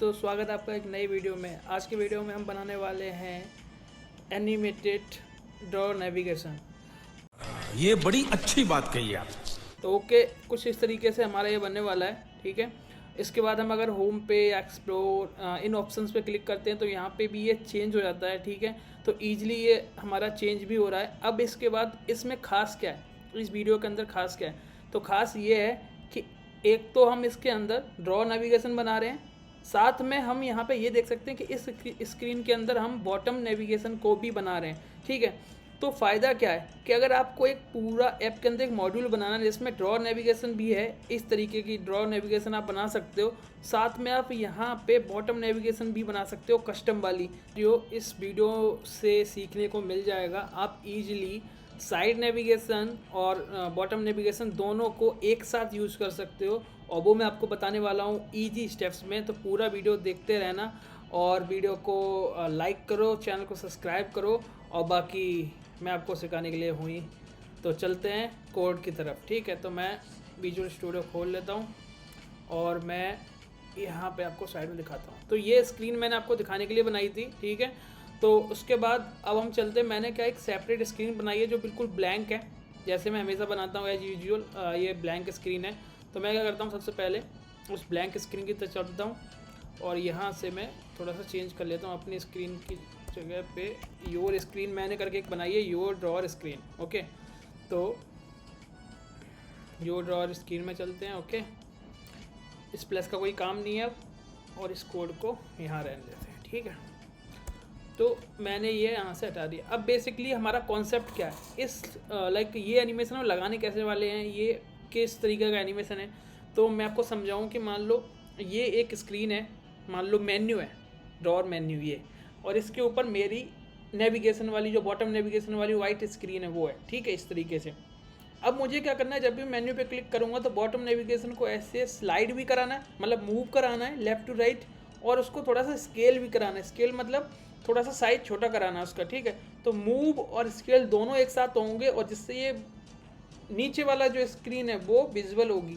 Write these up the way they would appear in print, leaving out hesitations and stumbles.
तो स्वागत है आपका एक नई वीडियो में। आज के वीडियो में हम बनाने वाले हैं एनिमेटेड ड्रॉ नेविगेशन। ये बड़ी अच्छी बात कही आप। तो ओके, कुछ इस तरीके से हमारा ये बनने वाला है। ठीक है, इसके बाद हम अगर होम पे या एक्सप्लोर इन ऑप्शंस पे क्लिक करते हैं तो यहाँ पे भी ये चेंज हो जाता है। ठीक है, तो ईजिली ये हमारा चेंज भी हो रहा है। अब इसके बाद इसमें खास क्या है, इस वीडियो के अंदर खास क्या है, तो खास ये है कि एक तो हम इसके अंदर ड्रॉ नेविगेशन बना रहे हैं, साथ में हम यहाँ पे ये देख सकते हैं कि इस स्क्रीन के अंदर हम बॉटम नेविगेशन को भी बना रहे हैं। ठीक है, तो फ़ायदा क्या है कि अगर आपको एक पूरा ऐप के अंदर एक मॉड्यूल बनाना है जिसमें ड्रॉ नेविगेशन भी है, इस तरीके की ड्रॉ नेविगेशन आप बना सकते हो, साथ में आप यहाँ पे बॉटम नेविगेशन भी बना सकते हो कस्टम वाली, जो इस वीडियो से सीखने को मिल जाएगा। आप इजीली साइड नेविगेशन और बॉटम नेविगेशन दोनों को एक साथ यूज़ कर सकते हो, और वो मैं आपको बताने वाला हूँ ईजी स्टेप्स में। तो पूरा वीडियो देखते रहना और वीडियो को लाइक करो, चैनल को सब्सक्राइब करो, और बाकी मैं आपको सिखाने के लिए हुई। तो चलते हैं कोड की तरफ। ठीक है, तो मैं विजुअल स्टूडियो खोल लेता हूँ और मैं यहाँ पे आपको साइड में दिखाता हूँ। तो ये स्क्रीन मैंने आपको दिखाने के लिए बनाई थी। ठीक है, तो उसके बाद अब हम चलते हैं, मैंने क्या एक सेपरेट स्क्रीन बनाई है जो बिल्कुल ब्लैंक है, जैसे मैं हमेशा बनाता हूँ एज यूजुअल। ये ब्लैंक स्क्रीन है। तो मैं क्या करता हूँ, सबसे पहले उस ब्लैंक स्क्रीन की तरफ चलता हूँ और यहाँ से मैं थोड़ा सा चेंज कर लेता हूँ अपनी स्क्रीन की जगह पे योर स्क्रीन मैंने करके एक बनाई है, योर ड्रॉअर स्क्रीन। ओके, तो योर ड्रॉअर स्क्रीन में चलते हैं। ओके, इस प्लस का कोई काम नहीं है अब, और इस कोड को यहाँ रहने देते हैं। ठीक है, तो मैंने ये यहाँ से हटा दिया। अब बेसिकली हमारा कॉन्सेप्ट क्या है, इस लाइक ये एनिमेशन हम लगाने कैसे वाले हैं, ये किस तरीके का एनिमेशन है, तो मैं आपको समझाऊं कि मान लो ये एक स्क्रीन है, मान लो मेन्यू है, ड्रॉअर मेन्यू ये, और इसके ऊपर मेरी नेविगेशन वाली जो बॉटम नेविगेशन वाली वाइट स्क्रीन है वो है। ठीक है, इस तरीके से। अब मुझे क्या करना है, जब भी मेन्यू पे क्लिक करूँगा तो बॉटम नेविगेशन को ऐसे स्लाइड भी कराना है, मतलब मूव कराना है लेफ़्ट टू राइट, और उसको थोड़ा सा स्केल भी कराना है। स्केल मतलब थोड़ा सा साइज छोटा कराना है उसका। ठीक है, तो मूव और स्केल दोनों एक साथ होंगे, और जिससे ये नीचे वाला जो स्क्रीन है वो विजुअल होगी,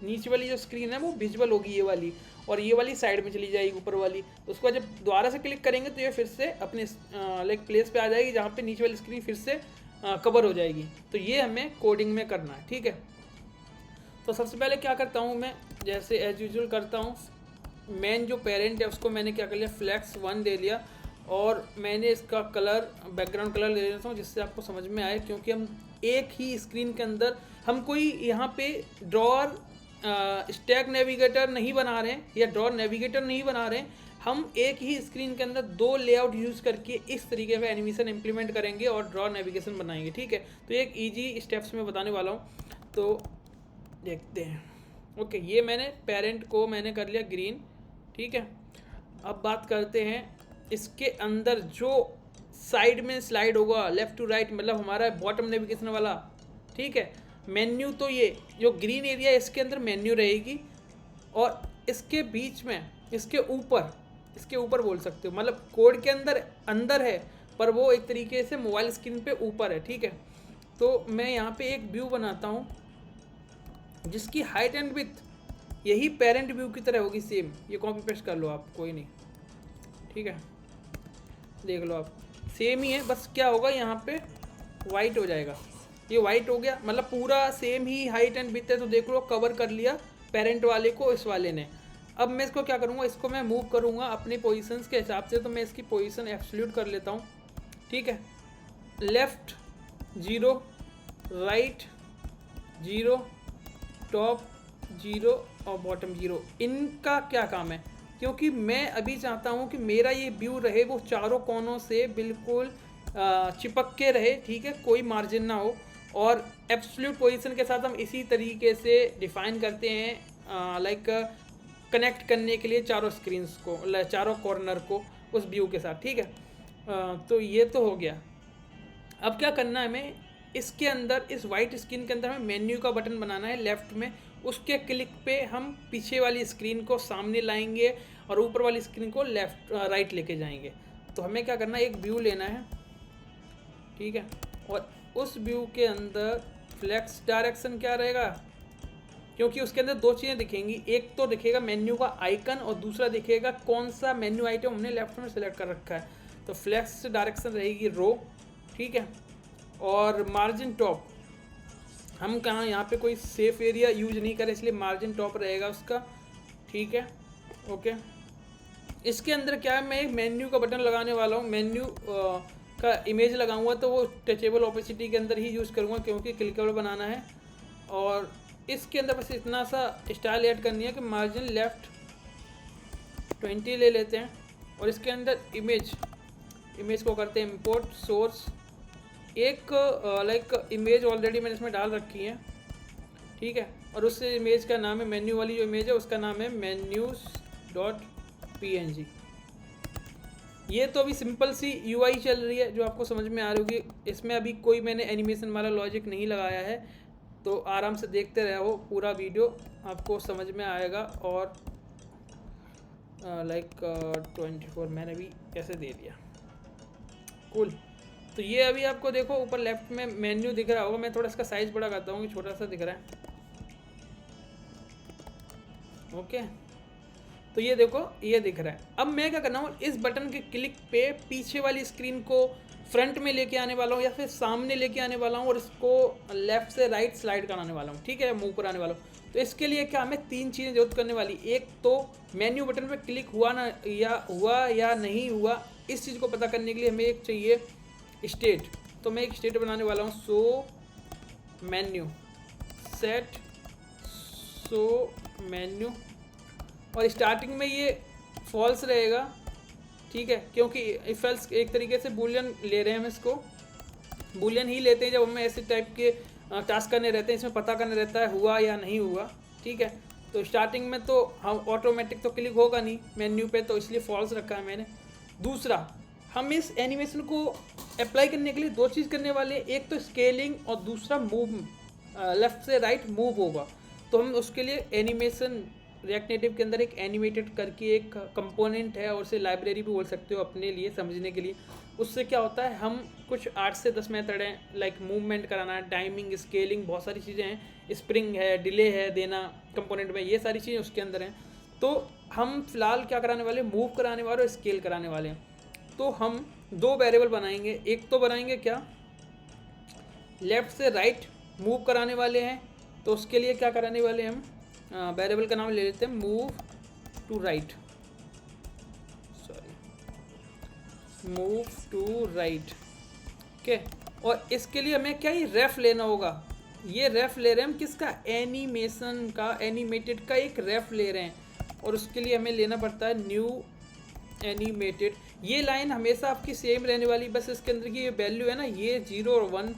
नीचे वाली जो स्क्रीन है वो विजुअल होगी ये वाली, और ये वाली साइड में चली जाएगी ऊपर वाली। तो उसको जब दोबारा से क्लिक करेंगे तो ये फिर से अपने लाइक प्लेस पे आ जाएगी जहाँ पे नीचे वाली स्क्रीन फिर से कवर हो जाएगी। तो ये हमें कोडिंग में करना है। ठीक है, तो सबसे पहले क्या करता हूँ मैं, जैसे एज यूजुअल करता हूँ, मेन जो पेरेंट है उसको मैंने क्या कर लिया, फ्लैक्स 1 दे लिया, और मैंने इसका कलर बैकग्राउंड कलर ले लेता हूँ जिससे आपको समझ में आए, क्योंकि हम एक ही स्क्रीन के अंदर हम कोई यहाँ पे ड्रॉअर स्टैक नेविगेटर नहीं बना रहे हैं या ड्रॉअर नेविगेटर नहीं बना रहे हैं, हम एक ही स्क्रीन के अंदर दो लेआउट यूज़ करके इस तरीके का एनिमेशन इम्प्लीमेंट करेंगे और ड्रॉ नेविगेशन बनाएंगे। ठीक है, तो एक ईजी स्टेप्स में बताने वाला हूँ, तो देखते हैं। ओके, ये मैंने पेरेंट को मैंने कर लिया ग्रीन। ठीक है, अब बात करते हैं इसके अंदर जो साइड में स्लाइड होगा लेफ़्ट टू राइट, मतलब हमारा बॉटम नेविगेशन वाला। ठीक है, मेन्यू, तो ये जो ग्रीन एरिया इसके अंदर मेन्यू रहेगी, और इसके बीच में इसके ऊपर बोल सकते हो, मतलब कोड के अंदर है पर वो एक तरीके से मोबाइल स्क्रीन पे ऊपर है। ठीक है, तो मैं यहाँ पे एक व्यू बनाता हूँ जिसकी हाइट एंड विड्थ यही पेरेंट व्यू की तरह होगी सेम। ये कॉपी पेस्ट कर लो आप, कोई नहीं। ठीक है, देख लो आप, सेम ही है, बस क्या होगा यहाँ पे वाइट हो जाएगा, ये वाइट हो गया, मतलब पूरा same he height and width है। तो देख लो, कवर कर लिया पेरेंट वाले को इस वाले ने। अब मैं इसको क्या करूँगा, इसको मैं मूव करूँगा अपनी पोजीशंस के हिसाब से, तो मैं इसकी पोजीशन एब्सोल्यूट कर लेता हूँ। ठीक है, लेफ़्ट 0, राइट 0, टॉप 0 और बॉटम 0। इनका क्या काम है, क्योंकि मैं अभी चाहता हूँ कि मेरा ये व्यू रहे वो चारों कोनों से बिल्कुल चिपक के रहे। ठीक है, कोई मार्जिन ना हो, और एब्सोल्यूट पोजीशन के साथ हम इसी तरीके से डिफाइन करते हैं, लाइक कनेक्ट करने के लिए चारों स्क्रीन्स को, चारों कॉर्नर को उस व्यू के साथ। ठीक है, तो ये तो हो गया। अब क्या करना है हमें, इसके अंदर इस वाइट स्क्रीन के अंदर हमें मेन्यू का बटन बनाना है लेफ़्ट में, उसके क्लिक पे हम पीछे वाली स्क्रीन को सामने लाएंगे और ऊपर वाली स्क्रीन को लेफ़्ट राइट लेके जाएंगे। तो हमें क्या करना है, एक व्यू लेना है। ठीक है, और उस व्यू के अंदर फ्लेक्स डायरेक्शन क्या रहेगा, क्योंकि उसके अंदर दो चीज़ें दिखेंगी, एक तो दिखेगा मेन्यू का आइकन और दूसरा दिखेगा कौन सा मेन्यू आइटम हमने लेफ्ट में सेलेक्ट कर रखा है। तो फ्लेक्स डायरेक्शन रहेगी रो, ठीक है। और मार्जिन टॉप हम कहाँ यहाँ पे कोई सेफ एरिया यूज नहीं करें, इसलिए मार्जिन टॉप रहेगा उसका, ठीक है, ओके। इसके अंदर क्या है, मैं एक मेन्यू का बटन लगाने वाला हूँ, मेन्यू का इमेज लगाऊंगा तो वो टचेबल ओपेसिटी के अंदर ही यूज़ करूँगा क्योंकि क्लिकेबल बनाना है। और इसके अंदर बस इतना सा स्टाइल ऐड करनी है कि मार्जिन लेफ्ट 20 ले लेते हैं। और इसके अंदर इमेज को करते हैं इंपोर्ट सोर्स, एक लाइक इमेज ऑलरेडी मैंने इसमें डाल रखी है, ठीक है। और उस इमेज का नाम है, मेन्यू वाली जो इमेज है उसका नाम है menus.png। ये तो अभी सिंपल सी UI चल रही है जो आपको समझ में आ रही होगी, इसमें अभी कोई मैंने एनिमेशन वाला लॉजिक नहीं लगाया है, तो आराम से देखते रहो, पूरा वीडियो आपको समझ में आएगा। और लाइक 24 मैंने भी कैसे दे दिया, कूल। तो ये अभी आपको देखो ऊपर लेफ्ट में मेन्यू दिख रहा होगा, मैं थोड़ा इसका साइज बड़ा करता हूँ कि छोटा सा दिख रहा है, ओके। तो ये देखो ये दिख रहा है। अब मैं क्या करना हूँ, इस बटन के क्लिक पे पीछे वाली स्क्रीन को फ्रंट में लेके आने वाला हूँ या फिर सामने लेके आने वाला हूँ और इसको लेफ्ट से राइट स्लाइड कराने वाला हूँ, ठीक है, मूव कराने वाला हूँ। तो इसके लिए क्या हमें तीन चीज़ें जरूरत करने वाली, एक तो मेन्यू बटन पे क्लिक हुआ या नहीं हुआ, इस चीज़ को पता करने के लिए हमें एक चाहिए स्टेट। तो मैं एक स्टेट बनाने वाला हूँ, सो मेन्यू सेट सो मेन्यू, और स्टार्टिंग में ये फॉल्स रहेगा, ठीक है, क्योंकि इफ एल्स एक तरीके से बूलियन ले रहे हैं हम, इसको बूलियन ही लेते हैं जब हमें ऐसे टाइप के टास्क करने रहते हैं, इसमें पता करने रहता है हुआ या नहीं हुआ, ठीक है। तो स्टार्टिंग में तो हम ऑटोमेटिक तो क्लिक होगा नहीं मेन्यू पे, तो इसलिए फॉल्स रखा है मैंने। दूसरा, हम इस एनिमेशन को अप्लाई करने के लिए दो चीज़ करने वाले हैं, एक तो स्केलिंग और दूसरा मूव, लेफ्ट से राइट मूव होगा। तो हम उसके लिए एनिमेशन रिएक्ट नेटिव के अंदर एक एनिमेटेड करके एक कंपोनेंट है, और उसे लाइब्रेरी भी बोल सकते हो अपने लिए समझने के लिए। उससे क्या होता है, हम कुछ 8 से 10 मेथड हैं, लाइक मूवमेंट कराना, टाइमिंग, स्केलिंग, बहुत सारी चीज़ें हैं, स्प्रिंग है, डिले है देना कंपोनेंट में, ये सारी चीज़ें उसके अंदर हैं। तो हम फिलहाल क्या कराने वाले, मूव कराने वाले और स्केल कराने वाले हैं। तो हम दो वेरिएबल बनाएंगे, एक तो बनाएंगे क्या, लेफ्ट से राइट मूव कराने वाले हैं, तो उसके लिए क्या कराने वाले हम, वेरिएबल का नाम ले लेते हैं move to right, move to right, okay. और इसके लिए हमें क्या, ये रेफ लेना होगा, ये रेफ ले रहे हैं हम किसका, एनिमेशन का, एनिमेटेड का एक रेफ ले रहे हैं, और उसके लिए हमें लेना पड़ता है न्यू एनिमेटेड। ये लाइन हमेशा आपकी सेम रहने वाली, बस इसके अंदर की ये वैल्यू है ना, ये 0 और 1,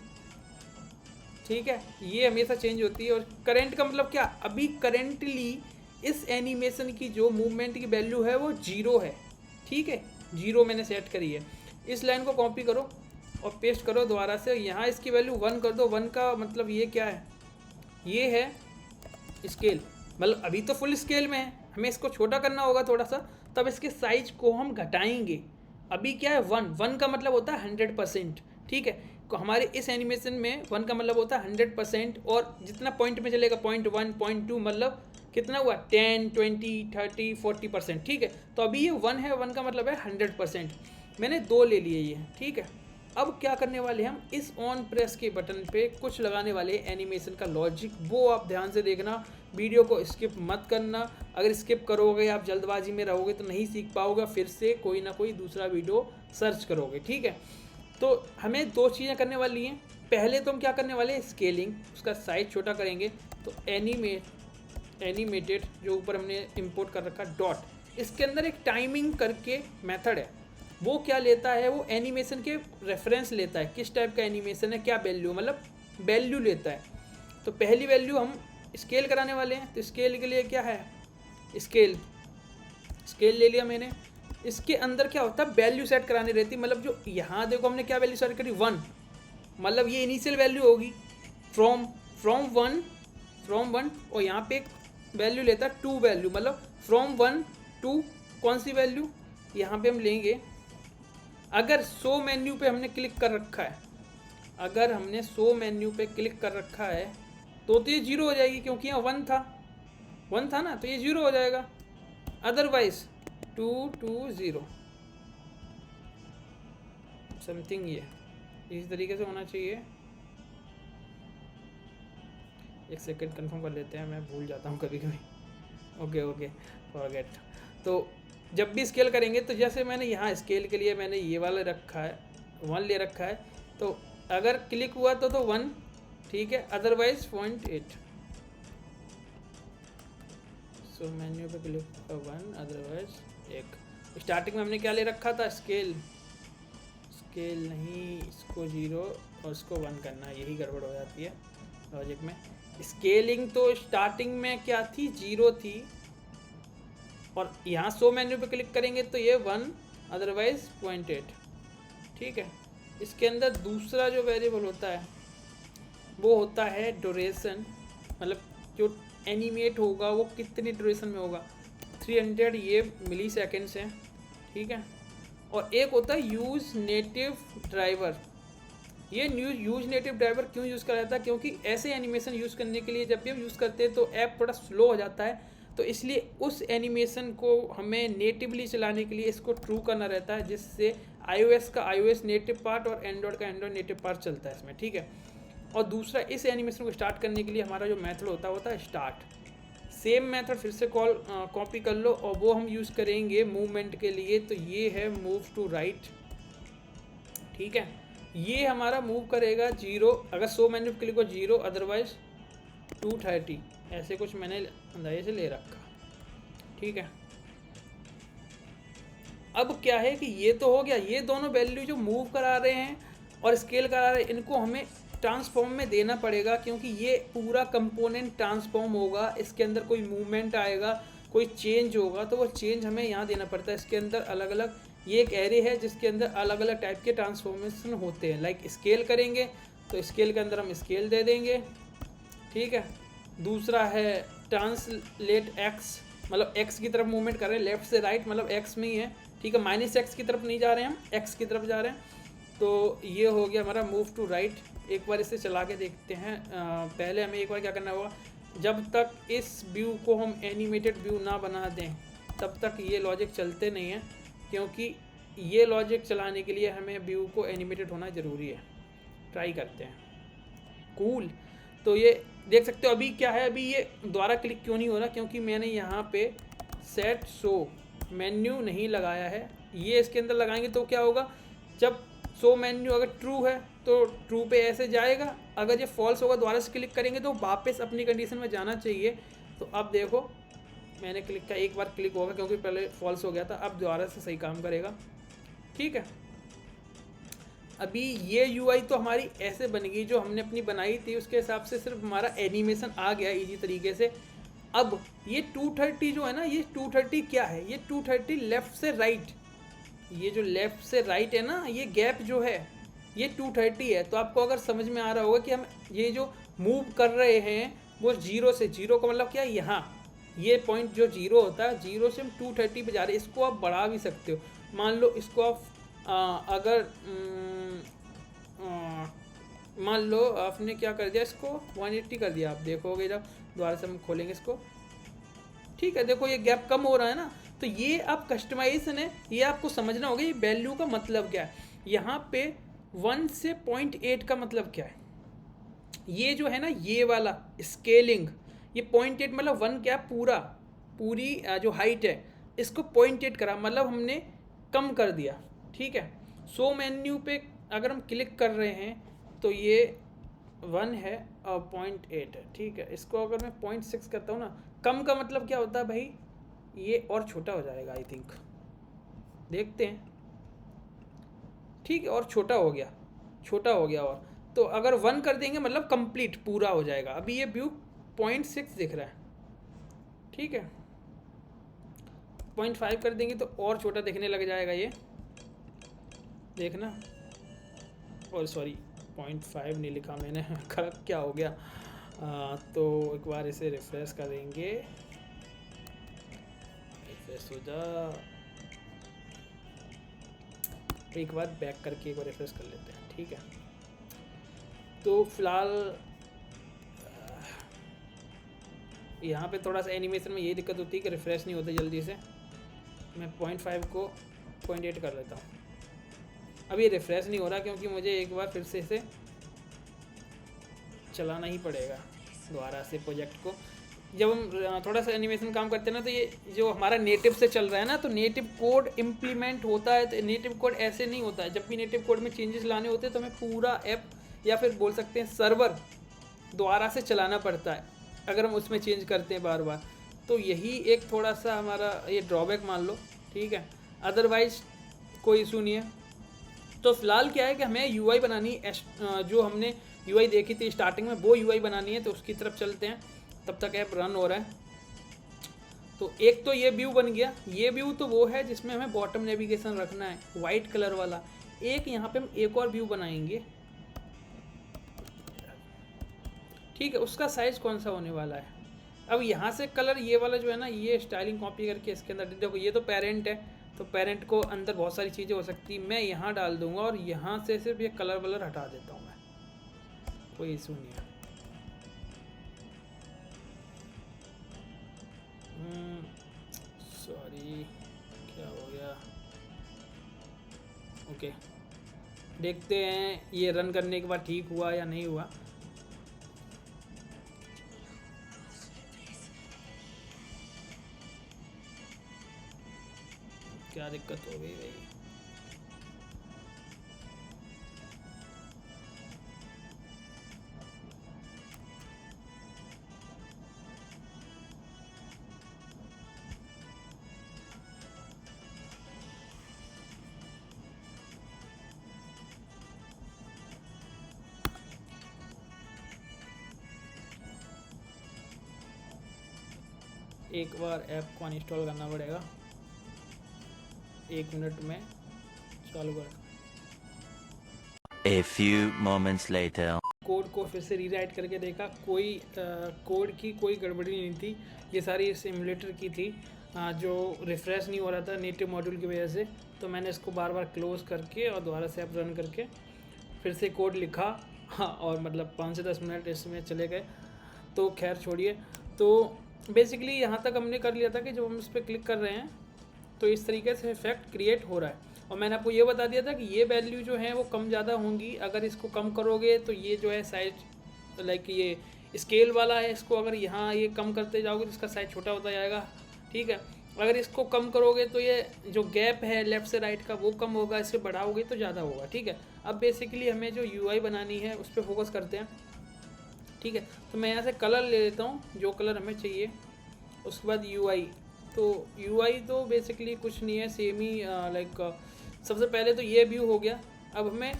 ठीक है, ये हमेशा चेंज होती है। और करंट का मतलब क्या, अभी करेंटली इस एनिमेशन की जो मूवमेंट की वैल्यू है वो 0 है, ठीक है, 0 मैंने सेट करी है। इस लाइन को कॉपी करो और पेस्ट करो दोबारा से, यहाँ इसकी वैल्यू 1 कर दो। 1 का मतलब ये क्या है, ये है स्केल, मतलब अभी तो फुल स्केल में है, हमें इसको छोटा करना होगा थोड़ा सा, तब इसके साइज को हम घटाएंगे। अभी क्या है 1 का मतलब होता है 100%, ठीक है। तो हमारे इस एनिमेशन में 1 का मतलब होता है 100%, और जितना पॉइंट में चलेगा 0.1 0.2 मतलब कितना हुआ 10 20 30 40%, ठीक है। तो अभी ये 1 है, 1 का मतलब है 100%, मैंने 2 ले लिए ये, ठीक है। अब क्या करने वाले हैं हम, इस ऑन प्रेस के बटन पे कुछ लगाने वाले एनिमेशन का लॉजिक, वो आप ध्यान से देखना, वीडियो को स्किप मत करना। अगर स्किप करोगे, आप जल्दबाजी में रहोगे तो नहीं सीख पाओगे, फिर से कोई ना कोई दूसरा वीडियो सर्च करोगे, ठीक है। तो हमें दो चीज़ें करने वाली हैं, पहले तो हम क्या करने वाले हैं, स्केलिंग, उसका साइज छोटा करेंगे। तो एनिमेटेड जो ऊपर हमने इंपोर्ट कर रखा डॉट, इसके अंदर एक टाइमिंग करके मेथड है, वो क्या लेता है, वो एनिमेशन के रेफरेंस लेता है, किस टाइप का एनिमेशन है, क्या वैल्यू, मतलब वैल्यू लेता है। तो पहली वैल्यू हम स्केल कराने वाले हैं, तो स्केल के लिए क्या है, स्केल ले लिया मैंने। इसके अंदर क्या होता है, वैल्यू सेट करानी रहती है, मतलब जो यहाँ देखो हमने क्या वैल्यू सेट करी 1, मतलब ये इनिशियल वैल्यू होगी फ्रॉम 1, और यहाँ पे एक वैल्यू लेता है 2 वैल्यू, मतलब फ्रॉम 1 to कौन सी वैल्यू, यहाँ पे हम लेंगे, अगर शो मेन्यू पे हमने क्लिक कर रखा है, अगर हमने शो मेन्यू पे क्लिक कर रखा है तो ये 0 हो जाएगी, क्योंकि यहाँ 1 था, 1 था ना, तो ये 0 हो जाएगा। अदरवाइज 2 2 0 समथिंग, ये इसी तरीके से होना चाहिए। एक सेकंड कंफर्म कर लेते हैं, मैं भूल जाता हूँ कभी कभी। Okay okay, forget. तो जब भी स्केल करेंगे तो जैसे मैंने यहाँ स्केल के लिए मैंने ये वाला रखा है, 1 ले रखा है, तो अगर क्लिक हुआ तो 1, ठीक है, अदरवाइज 0.8। सो मेन्यू पे क्लिक 1, अदरवाइज 1। स्टार्टिंग में हमने क्या ले रखा था, स्केल नहीं, इसको 0 और इसको 1 करना, यही गड़बड़ हो जाती है लॉजिक में। स्केलिंग तो स्टार्टिंग में क्या थी, 0 थी, और यहाँ शो मेन्यू पे क्लिक करेंगे तो ये 1, अदरवाइज 0.8, ठीक है। इसके अंदर दूसरा जो वेरिएबल होता है वो होता है ड्यूरेशन, मतलब जो एनिमेट होगा वो कितनी ड्यूरेशन में होगा, 300 ये मिली सेकेंड्स हैं, ठीक है। और एक होता है यूज़ नेटिव ड्राइवर। ये यूज नेटिव ड्राइवर क्यों यूज़ करा जाता है, क्योंकि ऐसे एनिमेशन यूज़ करने के लिए जब भी हम यूज़ करते हैं तो ऐप थोड़ा स्लो हो जाता है, तो इसलिए उस एनिमेशन को हमें नेटिवली चलाने के लिए इसको ट्रू करना रहता है, जिससे iOS का iOS नेटिव पार्ट और एंड्रॉयड का एंड्रॉयड नेटिव पार्ट चलता है इसमें, ठीक है। और दूसरा, इस एनिमेशन को स्टार्ट करने के लिए हमारा जो मेथड होता है स्टार्ट। सेम मेथड फिर से कॉपी कर लो, और वो हम यूज़ करेंगे मूवमेंट के लिए, तो ये है मूव टू राइट, ठीक है। ये हमारा मूव करेगा 0, अगर शो मेन्यू पे क्लिक हो 0, अदरवाइज 230, ऐसे कुछ मैंने अंदाजे से ले रखा, ठीक है। अब क्या है कि ये तो हो गया, ये दोनों वैल्यू जो मूव करा रहे हैं और स्केल करा रहे हैं, इनको हमें ट्रांसफॉर्म में देना पड़ेगा, क्योंकि ये पूरा कंपोनेंट ट्रांसफॉर्म होगा, इसके अंदर कोई मूवमेंट आएगा, कोई चेंज होगा, तो वो चेंज हमें यहाँ देना पड़ता है। इसके अंदर अलग अलग, ये एक एरे है जिसके अंदर अलग अलग टाइप के ट्रांसफॉर्मेशन होते हैं। लाइक स्केल करेंगे तो स्केल के अंदर हम स्केल दे देंगे, ठीक है। दूसरा है ट्रांसलेट एक्स, मतलब एक्स की तरफ मूवमेंट कर रहे हैं, लेफ्ट से राइट मतलब एक्स में ही है, ठीक है, -x की तरफ नहीं जा रहे हैं, हम एक्स की तरफ जा रहे हैं। तो ये हो गया हमारा मूव टू राइट। एक बार इसे चला के देखते हैं। पहले हमें एक बार क्या करना होगा, जब तक इस व्यू को हम एनिमेटेड व्यू ना बना दें तब तक ये लॉजिक चलते नहीं हैं, क्योंकि ये लॉजिक चलाने के लिए हमें व्यू को एनिमेटेड होना ज़रूरी है। ट्राई करते हैं, कूल। तो ये देख सकते हो अभी क्या है, अभी ये दोबारा क्लिक क्यों नहीं हो रहा, क्योंकि मैंने यहाँ पे सेट शो मेन्यू नहीं लगाया है। ये इसके अंदर लगाएंगे तो क्या होगा, जब शो मेन्यू अगर ट्रू है तो ट्रू पे ऐसे जाएगा, अगर ये फॉल्स होगा दोबारा से क्लिक करेंगे तो वापस अपनी कंडीशन में जाना चाहिए। तो अब देखो मैंने क्लिक किया, एक बार क्लिक होगा क्योंकि पहले फॉल्स हो गया था, अब दोबारा से सही काम करेगा, ठीक है। अभी ये यूआई तो हमारी ऐसे बन गई जो हमने अपनी बनाई थी, उसके हिसाब से सिर्फ हमारा एनिमेशन आ गया इजी तरीके से। अब ये 230 जो है ना, ये 230 क्या है, ये 230 लेफ़्ट से राइट, ये जो लेफ़्ट से राइट है ना, ये गैप जो है ये 230 है। तो आपको अगर समझ में आ रहा होगा कि हम ये जो मूव कर रहे हैं वो 0 से, 0 का मतलब क्या है, यहाँ ये पॉइंट जो 0 होता है, 0 से हम 230 पे जा रहे हैं। इसको आप बढ़ा भी सकते हो, मान लो इसको आप अगर मान लो आपने क्या कर दिया, इसको 180 कर दिया, आप देखोगे जब दोबारा से हम खोलेंगे इसको, ठीक है। देखो ये गैप कम हो रहा है ना, तो ये आप कस्टमाइजेशन है, ये आपको समझना होगा ये वैल्यू का मतलब क्या है। यहाँ पे 1 से 0.8 का मतलब क्या है, ये जो है ना ये वाला स्केलिंग, ये 0.8 मतलब 1 क्या, पूरी जो हाइट है इसको 0.8 करा, मतलब हमने कम कर दिया, ठीक है। शो मेन्यू पे अगर हम क्लिक कर रहे हैं तो ये 1 है और 0.8 है, ठीक है। इसको अगर मैं 0.6 करता हूँ ना, कम का मतलब क्या होता है भाई, ये और छोटा हो जाएगा आई थिंक, देखते हैं, ठीक है, और छोटा हो गया और तो अगर 1 कर देंगे मतलब कंप्लीट पूरा हो जाएगा। अभी ये व्यू 0.6 दिख रहा है, ठीक है। 0.5 कर देंगे तो और छोटा दिखने लग जाएगा ये, देखना। और सॉरी 0.5 नहीं लिखा मैंने, खराब क्या हो गया। तो एक बार इसे रिफ्रेश करेंगे, रिफ्रेश हो जा, एक बार बैक करके एक बार रिफ्रेश कर लेते हैं, ठीक है। तो फिलहाल यहाँ पे थोड़ा सा एनिमेशन में यही दिक्कत होती है कि रिफ़्रेश नहीं होता जल्दी से। मैं 0.5 को 0.8 कर लेता हूँ। अब ये रिफ़्रेश नहीं हो रहा क्योंकि मुझे एक बार फिर से इसे चलाना ही पड़ेगा दोबारा से प्रोजेक्ट को। जब हम थोड़ा सा एनिमेशन काम करते हैं ना, तो ये जो हमारा नेटिव से चल रहा है ना, तो नेटिव कोड इम्प्लीमेंट होता है। तो नेटिव कोड ऐसे नहीं होता है। जब भी नेटिव कोड में चेंजेस लाने होते हैं तो हमें पूरा ऐप या फिर बोल सकते हैं सर्वर दोबारा से चलाना पड़ता है अगर हम उसमें चेंज करते हैं बार बार। तो यही एक थोड़ा सा हमारा ये ड्रॉबैक मान लो, ठीक है। अदरवाइज कोई इशू नहीं है। तो फिलहाल क्या है कि हमें यूआई बनानी, जो हमने यूआई देखी थी स्टार्टिंग में, वो यूआई बनानी है। तो उसकी तरफ चलते हैं, तब तक ऐप रन हो रहा है। तो एक तो ये व्यू बन गया। ये व्यू तो वो है जिसमें हमें बॉटम नेविगेशन रखना है, वाइट कलर वाला। एक यहाँ पे हम एक और व्यू बनाएंगे, ठीक है। उसका साइज़ कौन सा होने वाला है? अब यहाँ से कलर ये वाला जो है ना, ये स्टाइलिंग कॉपी करके इसके अंदर देखो, ये तो पेरेंट है, तो पेरेंट को अंदर बहुत सारी चीज़ें हो सकती। मैं यहाँ डाल दूंगा और यहाँ से सिर्फ ये कलर वलर हटा देता हूँ मैं, कोई इशू नहीं है। सॉरी, क्या हो गया? ओके, देखते हैं ये रन करने के बाद ठीक हुआ या नहीं हुआ। क्या दिक्कत हो गई भाई? एक बार ऐप को अनइंस्टॉल करना पड़ेगा। 1 मिनट में चालू कर। A few moments later. Code को फिर से रीराइट करके देखा, कोई कोड की कोई गड़बड़ी नहीं थी। ये सारी सिमुलेटर की थी, जो रिफ़्रेश नहीं हो रहा था नेटिव मॉड्यूल की वजह से। तो मैंने इसको बार बार क्लोज़ करके और दोबारा से ऐप रन करके फिर से कोड लिखा। हाँ, और मतलब 5 से 10 मिनट इसमें चले गए। तो खैर छोड़िए। तो बेसिकली यहाँ तक हमने कर लिया था कि जब हम इस पर क्लिक कर रहे हैं तो इस तरीके से इफेक्ट क्रिएट हो रहा है। और मैंने आपको ये बता दिया था कि ये वैल्यू जो है वो कम ज़्यादा होंगी। अगर इसको कम करोगे तो ये जो है साइज लाइक ये स्केल वाला है, इसको अगर यहाँ ये कम करते जाओगे तो इसका साइज छोटा होता जाएगा, ठीक है। अगर इसको कम करोगे तो ये जो गैप है लेफ़्ट से राइट का वो कम होगा, इसे बढ़ाओगे तो ज़्यादा होगा, ठीक है। अब बेसिकली हमें जो यूआई बनानी है उस पर फोकस करते हैं, ठीक है। तो मैं यहाँ से कलर ले लेता हूँ जो कलर हमें चाहिए। उसके बाद यूआई, तो यूआई तो बेसिकली कुछ नहीं है, सेम ही लाइक सबसे पहले तो ये व्यू हो गया। अब हमें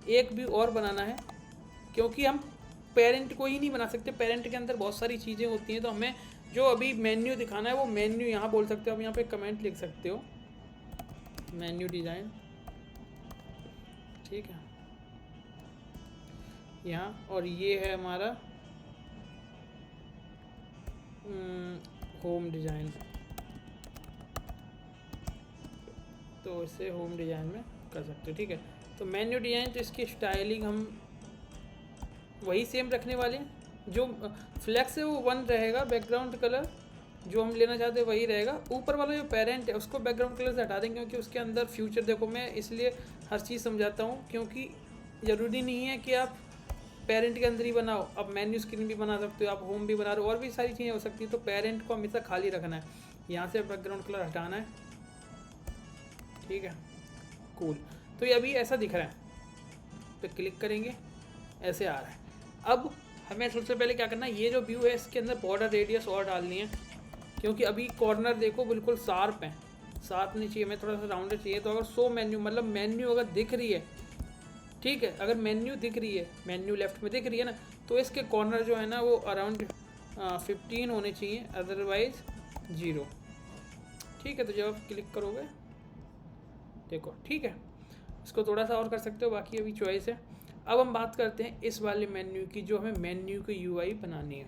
एक व्यू और बनाना है क्योंकि हम पेरेंट को ही नहीं बना सकते, पेरेंट के अंदर बहुत सारी चीज़ें होती हैं। तो हमें जो अभी मेन्यू दिखाना है वो मेन्यू यहाँ बोल सकते हो, आप यहाँ पे कमेंट लिख सकते हो, मेन्यू डिज़ाइन, ठीक है यहाँ। और ये है हमारा होम डिज़ाइन, तो इसे होम डिज़ाइन में कर सकते हो, ठीक है। तो मेन्यू डिज़ाइन, तो इसकी स्टाइलिंग हम वही सेम रखने वाले हैं। जो फ्लैक्स है वो 1 रहेगा, बैकग्राउंड कलर जो हम लेना चाहते हैं वही रहेगा। ऊपर वाला जो पेरेंट है उसको बैकग्राउंड कलर से हटा देंगे क्योंकि उसके अंदर फ्यूचर, देखो मैं इसलिए हर चीज़ समझाता हूँ क्योंकि ज़रूरी नहीं है कि आप पेरेंट के अंदर ही बनाओ, आप मेन्यू स्क्रीन भी बना सकते हो, आप होम भी बना रहे हो, और भी सारी चीज़ें हो सकती है। तो पेरेंट को हमेशा खाली रखना है, यहाँ से बैकग्राउंड कलर हटाना है, ठीक है, कूल। तो ये अभी ऐसा दिख रहा है, तो क्लिक करेंगे ऐसे आ रहा है। अब हमें सबसे पहले क्या करना है, ये जो व्यू है इसके अंदर बॉर्डर रेडियस और डालनी है क्योंकि अभी कॉर्नर देखो बिल्कुल शार्प है, शार्प नहीं चाहिए, हमें थोड़ा सा राउंडेड चाहिए। तो अगर 100 मेन्यू, मतलब मेन्यू अगर दिख रही है, ठीक है, अगर मेन्यू दिख रही है, मेन्यू लेफ्ट में दिख रही है ना, तो इसके कॉर्नर जो है ना वो अराउंड 15 होने चाहिए, अदरवाइज 0, ठीक है। तो जब आप क्लिक करोगे देखो, ठीक है, इसको थोड़ा सा और कर सकते हो, बाकी अभी चॉइस है। अब हम बात करते हैं इस वाले मेन्यू की, जो हमें मेन्यू की यूआई बनानी है।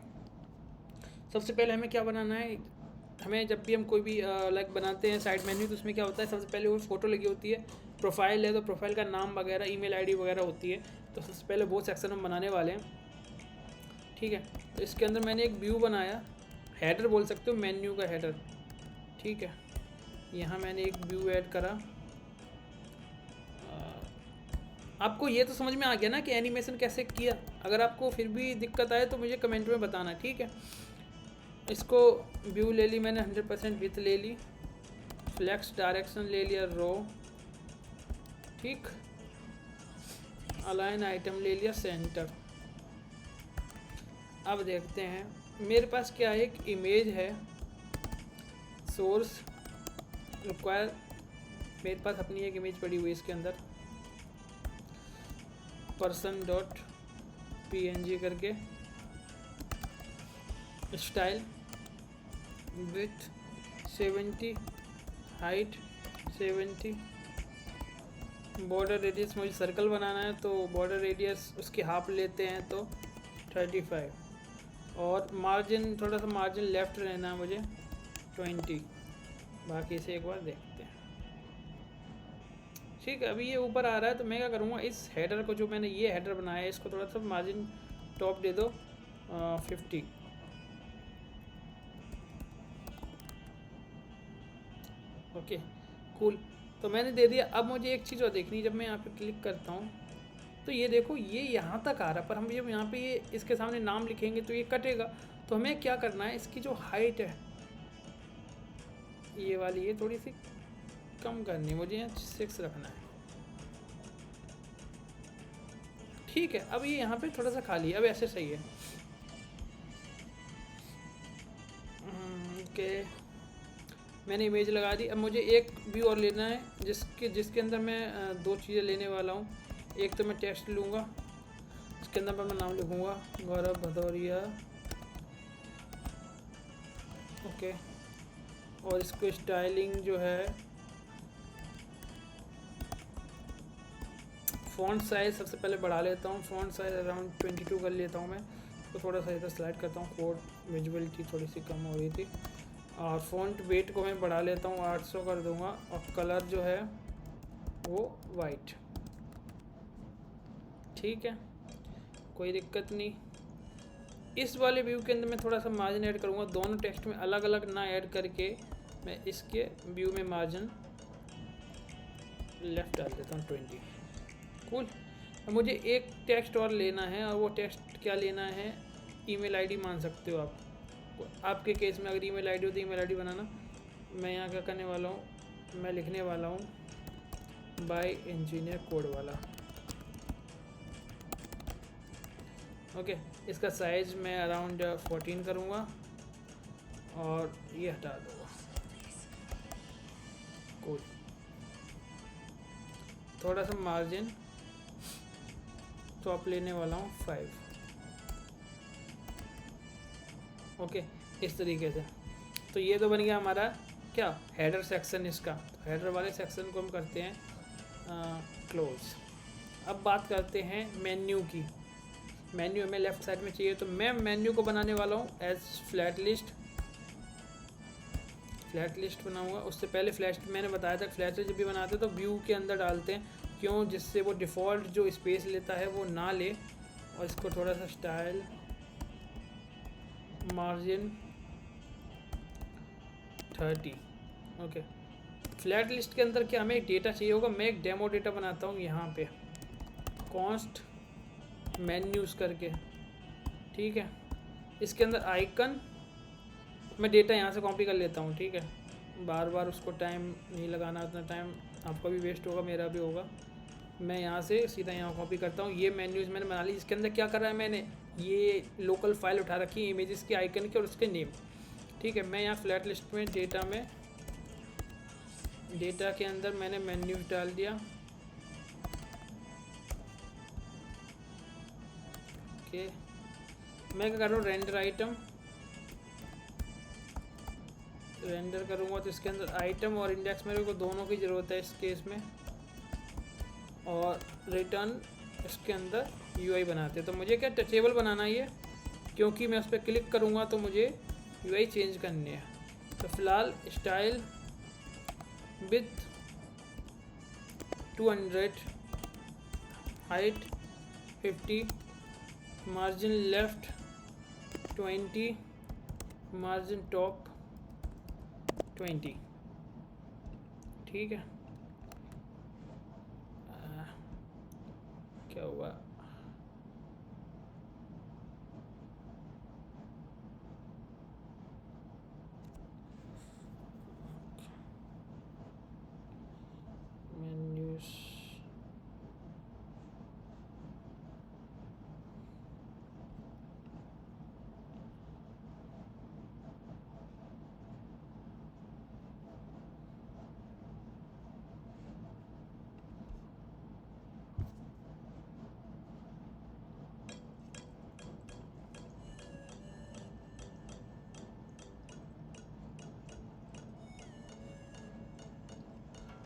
सबसे पहले हमें क्या बनाना है, हमें जब भी हम कोई भी लाइक बनाते हैं साइड मेन्यू, तो उसमें क्या होता है, सबसे पहले वो फ़ोटो लगी होती है, प्रोफाइल है तो प्रोफाइल का नाम वगैरह, ईमेल आईडी वगैरह होती है। तो सबसे पहले वो सेक्शन हम बनाने वाले हैं, ठीक है। तो इसके अंदर मैंने एक व्यू बनाया, हेडर बोल सकते हो, मेन्यू का हेडर, ठीक है। यहाँ मैंने एक व्यू ऐड करा। आपको ये तो समझ में आ गया ना कि एनिमेशन कैसे किया। अगर आपको फिर भी दिक्कत आए तो मुझे कमेंट में बताना, ठीक है। इसको व्यू ले ली मैंने, 100% विथ ले ली, फ्लेक्स डायरेक्शन ले लिया रो, ठीक। अलाइन आइटम ले लिया सेंटर। अब देखते हैं मेरे पास क्या है, एक इमेज है, सोर्स रिक्वायर, मेरे पास अपनी एक इमेज पड़ी हुई है इसके अंदर, person.png करके, style with 70, height 70, border radius मुझे सर्कल बनाना है तो बॉर्डर रेडियस उसकी हाफ लेते हैं तो 35, और मार्जिन थोड़ा सा मार्जिन लेफ्ट रहना है मुझे 20। बाकी इसे एक बार देखते हैं, ठीक है। अभी ये ऊपर आ रहा है तो मैं क्या करूँगा, इस हेडर को, जो मैंने ये हेडर बनाया है, इसको थोड़ा सा मार्जिन टॉप दे दो 50। ओके कूल, तो मैंने दे दिया। अब मुझे एक चीज़ और देखनी है, जब मैं यहाँ पे क्लिक करता हूँ तो ये देखो ये यहाँ तक आ रहा है, पर हम जब यहाँ पे ये इसके सामने नाम लिखेंगे तो ये कटेगा। तो हमें क्या करना है, इसकी जो हाइट है ये वाली, ये थोड़ी सी कम करनी है मुझे, यहाँ 6 रखना है, ठीक है। अब ये यहाँ पे थोड़ा सा खाली है, अब ऐसे सही है। ओके मैंने इमेज लगा दी। अब मुझे एक व्यू और लेना है जिसके अंदर मैं 2 चीज़ें लेने वाला हूँ। एक तो मैं टेक्स्ट लूँगा, इसके अंदर मैं नाम लिखूँगा गौरव भदौरिया, ओके। और इसको स्टाइलिंग जो है, फ़ॉन्ट साइज़ सबसे पहले बढ़ा लेता हूँ, फ़ॉन्ट साइज़ अराउंड 22 कर लेता हूँ मैं, तो थोड़ा सा इधर स्लाइड करता हूँ, कोड विजिबिलिटी थोड़ी सी कम हो रही थी। और फ़ॉन्ट वेट को मैं बढ़ा लेता हूँ, 800 कर दूँगा, और कलर जो है वो वाइट, ठीक है, कोई दिक्कत नहीं। इस वाले व्यू के अंदर मैं थोड़ा सा मार्जिन ऐड करूँगा, दोनों टेक्स्ट में अलग अलग ना ऐड करके मैं इसके व्यू में मार्जिन लेफ़्ट डाल देता हूँ 20। कूल। अब मुझे एक टेक्स्ट और लेना है, और वो टेक्स्ट क्या लेना है, ईमेल आईडी मान सकते हो आप। आपके केस में अगर ईमेल आईडी हो तो ईमेल आईडी बनाना। मैं यहाँ क्या करने वाला हूँ, मैं लिखने वाला हूँ बाय इंजीनियर कोड वाला, ओके। इसका साइज़ मैं अराउंड 14 करूँगा, और ये हटा दूँगा, कूल। थोड़ा सा मार्जिन तो आप लेने वाला हूँ 5, ओके, इस तरीके से। तो ये तो बन गया हमारा क्या, हेडर सेक्शन इसका। तो हेडर वाले सेक्शन को हम करते हैं क्लोज। अब बात करते हैं मेन्यू की। मेन्यू हमें लेफ़्ट साइड में चाहिए, तो मैं मेन्यू को बनाने वाला हूँ एज फ्लैट लिस्ट बनाऊँगा। उससे पहले फ्लैट मैंने बताया था, फ्लैट लिस्ट जब भी बनाते हैं तो व्यू के अंदर डालते हैं, क्यों, जिससे वो डिफ़ॉल्ट जो स्पेस लेता है वो ना ले। और इसको थोड़ा सा style margin 30, okay. Flat list के अंदर क्या हमें एक डेटा चाहिए होगा, मैं एक डेमो डेटा बनाता हूँ यहाँ पे, कॉन्स्ट मेन्यूज़ करके, ठीक है। इसके अंदर आइकन, मैं डेटा यहाँ से कॉपी कर लेता हूँ, ठीक है। बार बार उसको टाइम नहीं लगाना, उतना टाइम आपका भी वेस्ट होगा, मेरा भी होगा। मैं यहाँ से सीधा यहाँ कॉपी करता हूँ। ये मेन्यूज़ मैंने बना ली, इसके अंदर क्या कर रहा है, मैंने ये लोकल फाइल उठा रखी है इमेजेस के, आइकन के और उसके नेम, ठीक है। मैं यहाँ फ्लैट लिस्ट में डेटा के अंदर मैंने मेन्यूज़ डाल दिया, ओके। मैं क्या कर रहा हूँ, रेंडर आइटम रेंडर करूँगा, तो इसके अंदर आइटम और इंडेक्स मेरे को दोनों की ज़रूरत है इस केस में। और रिटर्न इसके अंदर यूआई बनाते हैं। तो मुझे क्या टचेबल बनाना है ये, क्योंकि मैं उस पर क्लिक करूँगा तो मुझे यूआई चेंज करनी है। तो फ़िलहाल style with 200, height 50, margin left 20, margin top 20, ठीक है। क्या हुआ? Menus,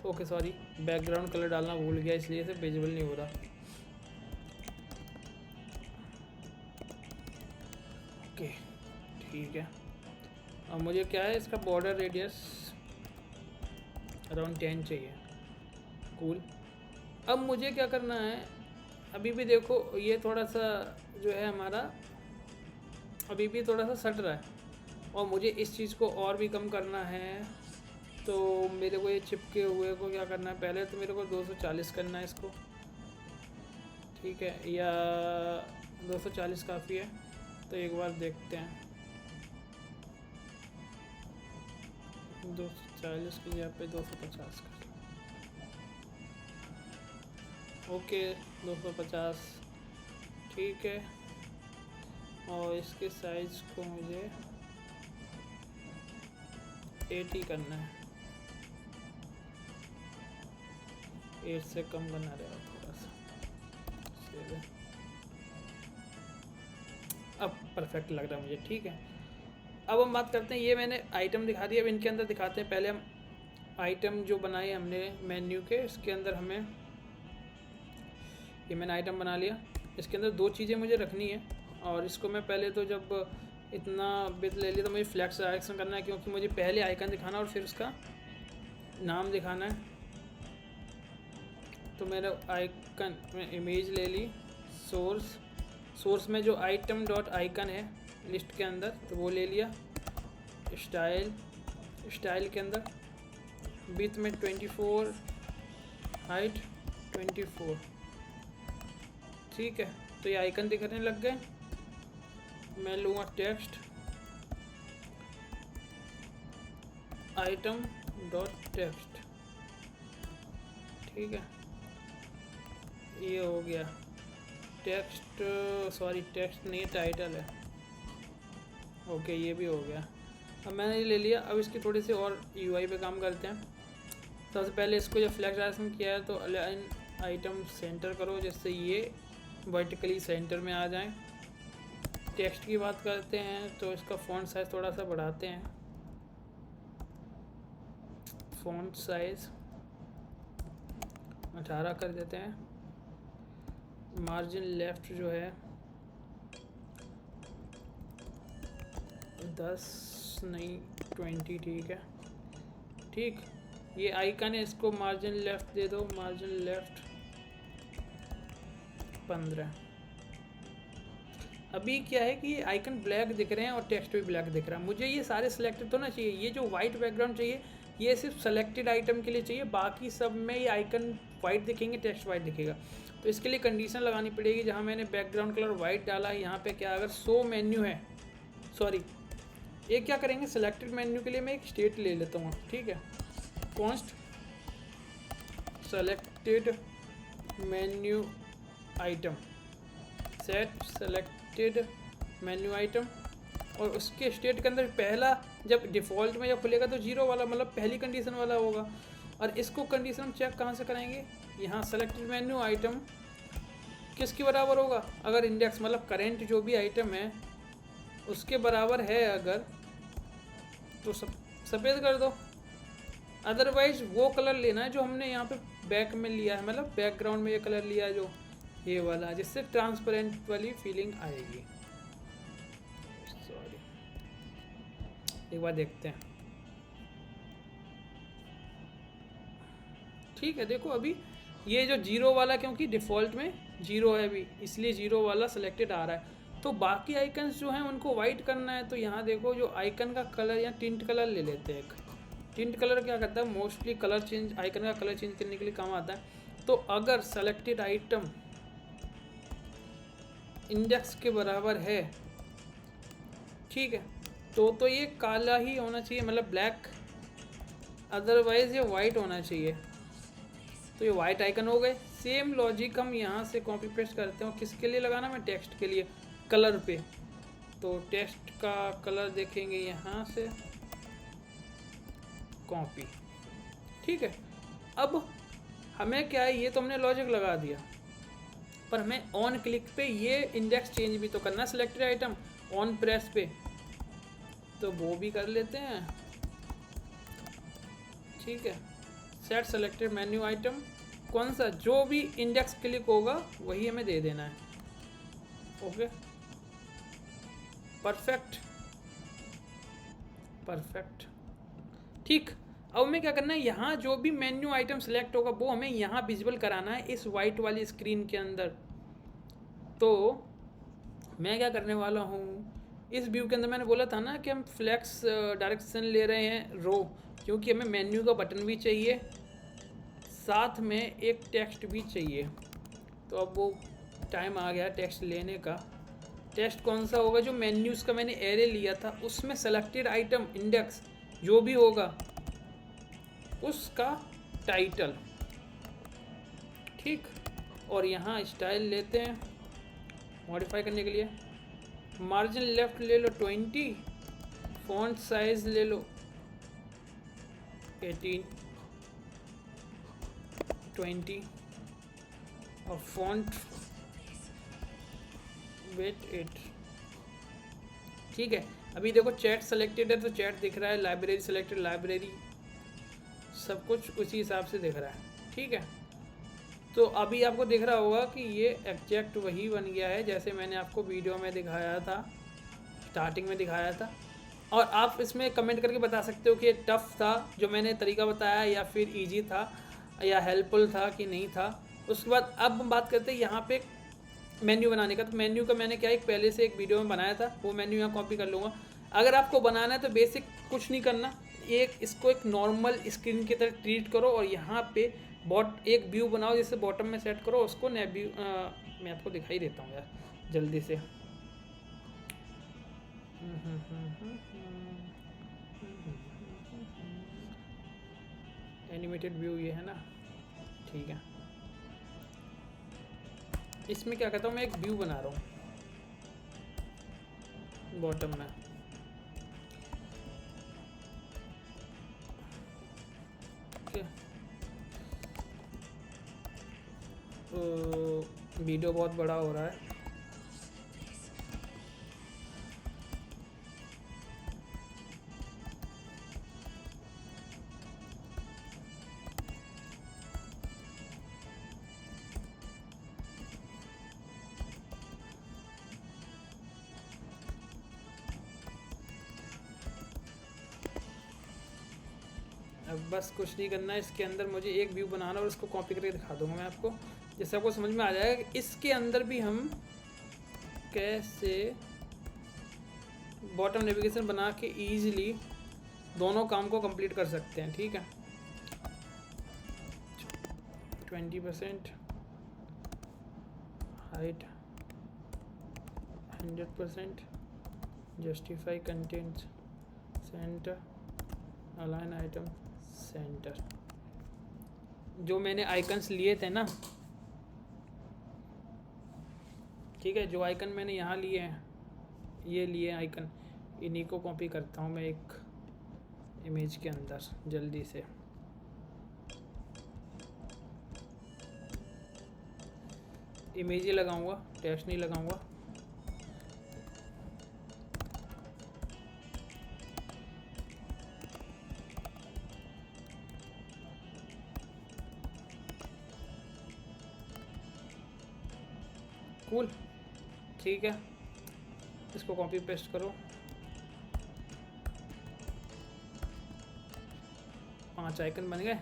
okay sorry, background colour डालना भूल गया, इसलिए से विजिबल नहीं हो रहा। ओके ठीक है। अब मुझे क्या है, इसका बॉर्डर रेडियस अराउंड 10 चाहिए। कूल। अब मुझे क्या करना है, अभी भी देखो ये थोड़ा सा जो है हमारा अभी भी थोड़ा सा सट रहा है, और मुझे इस चीज़ को और भी कम करना है। तो मेरे को ये चिपके हुए को क्या करना है, पहले तो मेरे को 240 करना है इसको, ठीक है, या 240 काफ़ी है। तो एक बार देखते हैं, 240 की जगह पे 250 कर, ओके 250, ठीक है। और इसके साइज़ को मुझे 80 करना है, 8 से कम करना रहेगा थोड़ा सा। अब परफेक्ट लग रहा है मुझे, ठीक है। अब हम बात करते हैं, ये मैंने आइटम दिखा दिया, अब इनके अंदर दिखाते हैं। पहले हम आइटम जो बनाए हमने मेन्यू के, इसके अंदर हमें ये मैंने आइटम बना लिया। इसके अंदर 2 चीज़ें मुझे रखनी है, और इसको मैं पहले तो जब इतना बिट ले लिया तो मुझे फ्लैक्स आइकन करना है, क्योंकि मुझे पहले आइकन दिखाना और फिर उसका नाम दिखाना है। तो मेरा आइकन में इमेज ले ली, सोर्स में जो आइटम डॉट आइकन है लिस्ट के अंदर, तो वो ले लिया। स्टाइल के अंदर विड्थ में 24, हाइट 24, ठीक है। तो ये आइकन दिखने लग गए। मैं लूँगा टेक्स्ट आइटम डॉट टेक्स्ट, ठीक है, ये हो गया टेक्स्ट, सॉरी टेक्स्ट नहीं टाइटल है, ओके ये भी हो गया। अब मैंने ये ले लिया। अब इसकी थोड़ी सी और यूआई पे काम करते हैं। सबसे पहले इसको जब फ्लैक्स आइकन किया है तो अलाइन आइटम सेंटर करो, जिससे ये वर्टिकली सेंटर में आ जाएं। टेक्स्ट की बात करते हैं तो इसका फ़ॉन्ट साइज़ थोड़ा सा बढ़ाते हैं, फ़ॉन्ट साइज़ 18 कर देते हैं। मार्जिन लेफ़्ट जो है 10 नहीं 20, ठीक है, ठीक। ये आइकन है, इसको मार्जिन लेफ़्ट दे दो, मार्जिन लेफ़्ट 15। अभी क्या है कि ये आइकन ब्लैक दिख रहे हैं और टेक्स्ट भी ब्लैक दिख रहा है। मुझे ये सारे सिलेक्टेड तो ना चाहिए, ये जो वाइट बैकग्राउंड चाहिए ये सिर्फ सेलेक्टेड आइटम के लिए चाहिए, बाकी सब में ये आइकन वाइट दिखेंगे, टेक्स्ट वाइट दिखेगा। तो इसके लिए कंडीशन लगानी पड़ेगी, जहाँ मैंने बैकग्राउंड कलर वाइट डाला है, यहाँ पे क्या अगर शो मेन्यू है, सॉरी ये क्या करेंगे, सेलेक्टेड मेन्यू के लिए मैं एक स्टेट ले लेता हूँ, ठीक है, const selected menu item, set selected menu item, और उसके स्टेट के अंदर पहला जब डिफ़ॉल्ट में जब खुलेगा तो 0 वाला, मतलब पहली कंडीशन वाला होगा। और इसको कंडीशन हम चेक कहाँ से कराएंगे, यहाँ सेलेक्टेड मेन्यू आइटम किसके बराबर होगा, अगर इंडेक्स मतलब करेंट जो भी आइटम है उसके बराबर है अगर, तो सफ़ेद कर दो। अदरवाइज वो कलर लेना है जो हमने यहाँ पे बैक में लिया है, मतलब बैकग्राउंड में ये कलर लिया है जो ये वाला, जिससे ट्रांसपेरेंट वाली फीलिंग आएगी। सॉरी, एक बार देखते हैं, ठीक है। देखो अभी ये जो 0 वाला, क्योंकि डिफ़ॉल्ट में 0 है अभी, इसलिए 0 वाला सेलेक्टेड आ रहा है। तो बाकी आइकन्स जो हैं उनको वाइट करना है, तो यहाँ देखो जो आइकन का कलर या टिंट कलर ले लेते हैं। एक टिंट कलर क्या करता है, मोस्टली कलर चेंज, आइकन का कलर चेंज करने के लिए काम आता है। तो अगर सेलेक्टेड आइटम इंडेक्स के बराबर है, ठीक है, तो ये काला ही होना चाहिए, मतलब ब्लैक, अदरवाइज ये वाइट होना चाहिए। तो ये वाइट आइकन हो गए। सेम लॉजिक हम यहाँ से कॉपी पेस्ट करते हैं। किसके लिए लगाना, मैं टेक्स्ट के लिए, कलर पे। तो टेक्स्ट का कलर देखेंगे यहाँ से, कॉपी, ठीक है। अब हमें क्या है, ये तो हमने लॉजिक लगा दिया, पर हमें ऑन क्लिक पे ये इंडेक्स चेंज भी तो करना है, सिलेक्टेड आइटम ऑन प्रेस पे, तो वो भी कर लेते हैं, ठीक है। सेट सेलेक्टेड मेन्यू आइटम, कौन सा, जो भी इंडेक्स क्लिक होगा वही हमें दे देना है। ओके, परफेक्ट परफेक्ट, ठीक। अब हमें क्या करना है, यहाँ जो भी मेन्यू आइटम सेलेक्ट होगा वो हमें यहाँ विजिबल कराना है इस वाइट वाली स्क्रीन के अंदर। तो मैं क्या करने वाला हूँ, इस व्यू के अंदर मैंने बोला था ना कि हम फ्लेक्स डायरेक्शन ले रहे हैं रो, क्योंकि हमें मेन्यू का बटन भी चाहिए, साथ में एक टेक्स्ट भी चाहिए। तो अब वो टाइम आ गया टेक्स्ट लेने का। टेक्स्ट कौन सा होगा, जो मेन्यूज़ का मैंने एरे लिया था उसमें सेलेक्टेड आइटम इंडेक्स जो भी होगा उसका टाइटल, ठीक। और यहाँ स्टाइल लेते हैं मॉडिफाई करने के लिए, मार्जिन लेफ्ट ले लो 20, फॉन्ट साइज ले लो 18, 20 और फॉन्ट वेट 8, ठीक है। अभी देखो चैट सेलेक्टेड है तो चैट दिख रहा है, लाइब्रेरी सेलेक्टेड, लाइब्रेरी, सब कुछ उसी हिसाब से दिख रहा है, ठीक है। तो अभी आपको दिख रहा होगा कि ये एग्जैक्ट वही बन गया है जैसे मैंने आपको वीडियो में दिखाया था, स्टार्टिंग में दिखाया था। और आप इसमें कमेंट करके बता सकते हो कि ये टफ़ था जो मैंने तरीका बताया, या फिर इजी था, या हेल्पफुल था कि नहीं था। उसके बाद अब हम बात करते हैं यहाँ पे मेन्यू बनाने का। तो मेन्यू का मैंने क्या एक पहले से एक वीडियो में बनाया था, वो मेन्यू यहाँ कॉपी कर लूँगा। अगर आपको बनाना है तो बेसिक कुछ नहीं करना, इसको एक नॉर्मल स्क्रीन की तरह ट्रीट करो और यहाँ पे एक व्यू बनाओ जिससे बॉटम में सेट करो उसको। मैं आपको दिखाई देता हूँ यार जल्दी से। एनिमेटेड व्यू ये है ना, ठीक है। इसमें क्या करता हूँ, मैं एक व्यू बना रहा हूँ बॉटम में, ओके। तो वीडियो बहुत बड़ा हो रहा है, अब बस कुछ नहीं करना है। इसके अंदर मुझे एक व्यू बनाना और उसको कॉपी करके दिखा दूंगा मैं आपको, जिससे आपको समझ में आ जाएगा कि इसके अंदर भी हम कैसे बॉटम नेविगेशन बना के ईजिली दोनों काम को कंप्लीट कर सकते हैं, ठीक है। 20% height, 100%, justify content, centre, align item centre. जो मैंने आइकन्स लिए थे ना, ठीक है, जो आइकन मैंने यहाँ लिए हैं, ये लिए आइकन, इन्हीं को कॉपी करता हूँ मैं एक इमेज के अंदर जल्दी से। इमेज ही लगाऊंगा, टेक्स्ट नहीं लगाऊंगा। कूल, ठीक है। इसको कॉपी पेस्ट करो, 5 आइकन बन गए,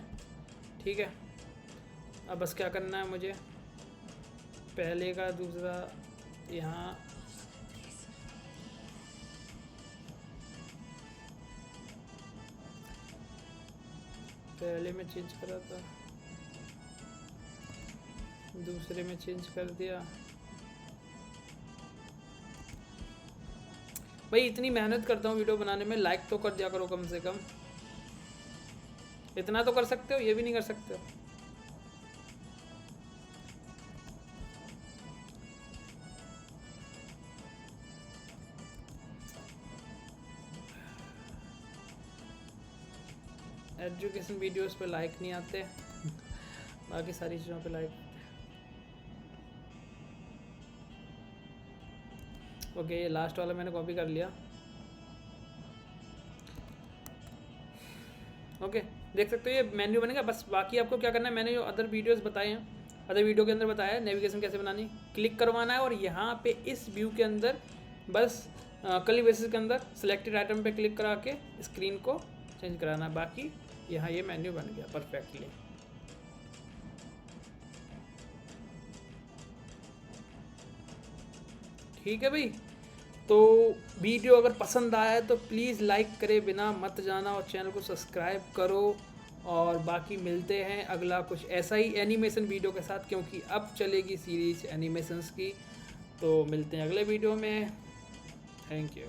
ठीक है। अब बस क्या करना है मुझे, पहले का दूसरा यहाँ पहले में चेंज करा था, दूसरे में चेंज कर दिया। भाई इतनी मेहनत करता हूँ वीडियो बनाने में, लाइक तो कर दिया करो कम से कम। इतना तो कर सकते हो, ये भी नहीं कर सकते हो। एजुकेशन वीडियोस पे लाइक नहीं आते, बाकी सारी चीज़ों पे लाइक। ओके, ये लास्ट वाला मैंने कॉपी कर लिया। ओके, देख सकते हो ये मेन्यू बनेगा। बस बाकी आपको क्या करना है, मैंने जो अदर वीडियोस बताए हैं, अदर वीडियो के अंदर बताया है नेविगेशन कैसे बनानी, क्लिक करवाना है और यहाँ पे इस व्यू के अंदर बस कर्ली बेसिस के अंदर सिलेक्टेड आइटम पे क्लिक करा के स्क्रीन को चेंज कराना है। बाकी यहाँ ये मेन्यू बन गया परफेक्टली। ठीक है भाई, तो वीडियो अगर पसंद आया है तो प्लीज़ लाइक करे बिना मत जाना और चैनल को सब्सक्राइब करो। और बाकी मिलते हैं अगला कुछ ऐसा ही एनिमेशन वीडियो के साथ, क्योंकि अब चलेगी सीरीज एनिमेशंस की। तो मिलते हैं अगले वीडियो में। Thank you.